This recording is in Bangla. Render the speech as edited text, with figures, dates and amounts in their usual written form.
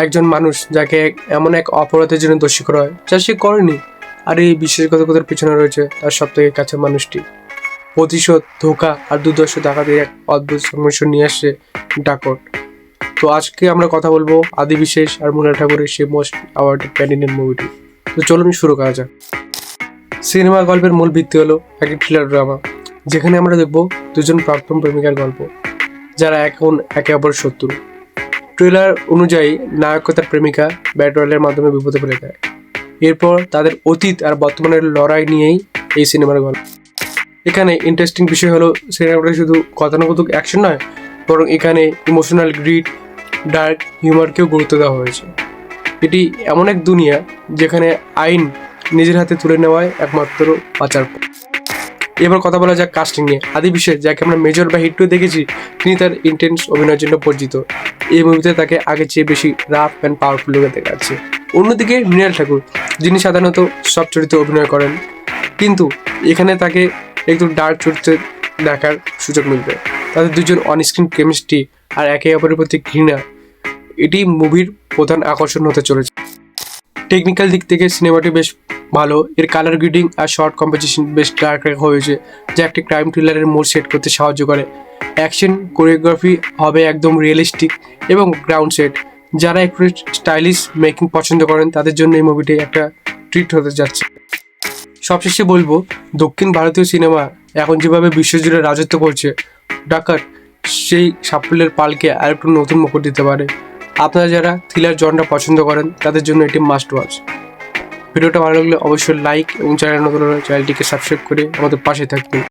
একজন মানুষ যাকে এমন এক অপরাধের জন্য দোষী করা হয় যা সে করেনি, আর এই বিশ্বাসঘাতকতার পিছনে রয়েছে তার সব থেকে কাছের মানুষটি। প্রতিশোধ, ধোঁকা আর দুর্দর্শ ডাকাতির এক অদ্ভুত সংমিশ্রণ নিয়ে আসছে ডাকট। তো আজকে আমরা কথা বলবো আদি বিশেষ আর মৃণাল ঠাকুরের সেই মোস্ট অ্যাওয়ার্ডেড প্যান্ডিনের মুভিটি। তো চলুন শুরু করা যাক। সিনেমা গল্পের মূল ভিত্তি হলো একটি থ্রিলার ড্রামা, যেখানে আমরা দেখবো দুজন প্রাক্তন প্রেমিকার গল্প যারা এখন একে অপরের শত্রু। ট্রেলার অনুযায়ী নায়ক ও তার প্রেমিকা ব্যাটরয়েলের মাধ্যমে বিপদে পড়ে যায়। এরপর তাদের অতীত আর বর্তমানের লড়াই নিয়েই এই সিনেমার গল্প। এখানে ইন্টারেস্টিং বিষয় হলো সিনেমাটা শুধু গতানুগতিক অ্যাকশন নয়, বরং এখানে ইমোশনাল গ্রিড, ডার্ক হিউমারকেও গুরুত্ব দেওয়া হয়েছে। এটি এমন এক দুনিয়া যেখানে আইন নিজের হাতে তুলে নেওয়ায় একমাত্র বাঁচার পথ। এবার কথা বলা যাক কাস্টিং নিয়ে। আদি বিশেষ, যাকে আমরা মেজর বা হিট্টু দেখেছি, তিনি তার ইন্টেন্স অভিনয়ের জন্য পরিচিত। এই মুভিতে তাকে আগের চেয়ে বেশি রাফ অ্যান্ড পাওয়ারফুল লুকে দেখা যাচ্ছে। অন্যদিকে মৃণাল ঠাকুর, যিনি সাধারণত সব চরিত্রে অভিনয় করেন, কিন্তু এখানে তাকে একটু ডার্ক চরিত্রে দেখার সুযোগ মিলবে। তাদের দুজন অনস্ক্রিন কেমিস্ট্রি আর একে অপরের প্রতি ঘৃণা, এটি মুভির প্রধান আকর্ষণ হতে চলেছে। টেকনিক্যাল দিক থেকে সিনেমাটি বেশ ভালো। এর কালার গ্রেডিং আর শর্ট কম্পোজিশন বেশ ডার্ক রাখা হয়েছে, যা একটি ক্রাইম থ্রিলারের মোড সেট করতে সাহায্য করে। অ্যাকশন কোরিওগ্রাফি হবে একদম রিয়েলিস্টিক এবং গ্রাউন্ড সেট। যারা একটু স্টাইলিশ মেকিং পছন্দ করেন তাদের জন্য এই মুভিটি একটা ট্রিট হতে যাচ্ছে। সবশেষে বলবো, দক্ষিণ ভারতীয় সিনেমা এখন যেভাবে বিশ্বজুড়ে রাজত্ব করছে, ডাকাত সেই সাফল্যের পালকে আরেকটু নতুন মুকুট দিতে পারে। আপনারা যারা থ্রিলার জনরা পছন্দ করেন তাদের জন্য এটি মাস্ট ওয়াচ। ভিডিওটা ভালো লাগলে অবশ্যই লাইক এবং চ্যানেল নতুন হলে চ্যানেলটিকে সাবস্ক্রাইব করে আমাদের পাশে থাকবেন।